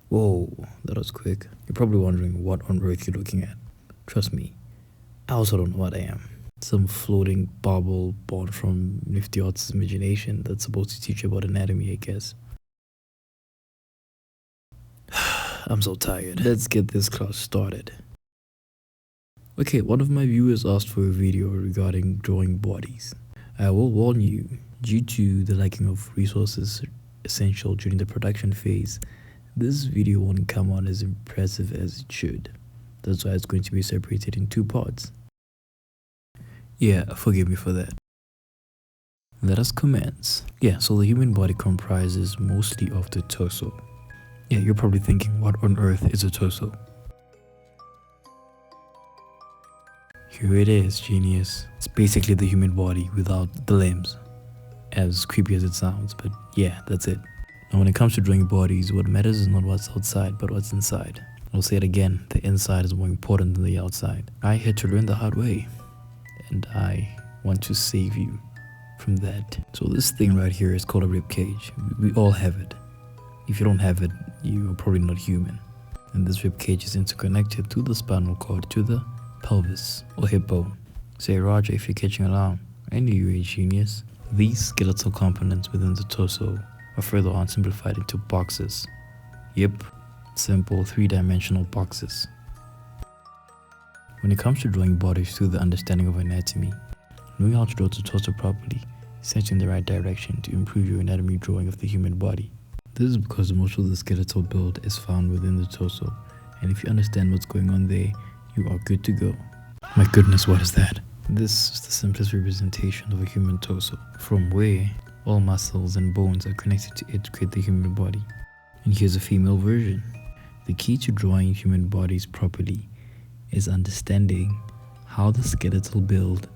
Whoa, that was quick. You're probably wondering what on earth you're looking at. Trust me, I also don't know what I am. Some floating bauble born from nifty artist's imagination that's supposed to teach you about anatomy, I guess. I'm so tired. Let's get this class started. Okay, one of my viewers asked for a video regarding drawing bodies. I will warn you, due to the lacking of resources essential during the production phase, this video won't come on as impressive as it should. That's why it's going to be separated in 2 parts. Yeah, forgive me for that. Let us commence. Yeah, so the human body comprises mostly of the torso. Yeah, you're probably thinking, what on earth is a torso? Here it is, genius. It's basically the human body without the limbs. As creepy as it sounds, but yeah, that's it. Now when it comes to drawing bodies, what matters is not what's outside, but what's inside. I'll say it again, the inside is more important than the outside. I had to learn the hard way, and I want to save you from that. So this thing right here is called a rib cage. We all have it. If you don't have it, you're probably not human. And this rib cage is interconnected to the spinal cord, to the pelvis or hip bone. Say Roger if you're catching along. I knew you were a genius. These skeletal components within the torso are further on simplified into boxes. Yep, simple 3-dimensional boxes. When it comes to drawing bodies through the understanding of anatomy, knowing how to draw the torso properly sets you in the right direction to improve your anatomy drawing of the human body. This is because most of the skeletal build is found within the torso, and if you understand what's going on there, you are good to go. My goodness, what is that? This is the simplest representation of a human torso, from where all muscles and bones are connected to it to create the human body. And here's a female version. The key to drawing human bodies properly is understanding how the skeletal build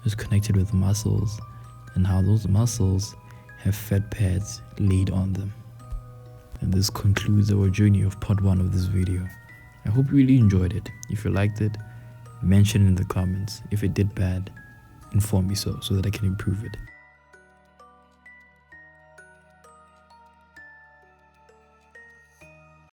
is connected with muscles and how those muscles have fat pads laid on them. And this concludes our journey of part 1 of this video. I hope you really enjoyed it. If you liked it, mention it in the comments. If it did bad, inform me so that I can improve it.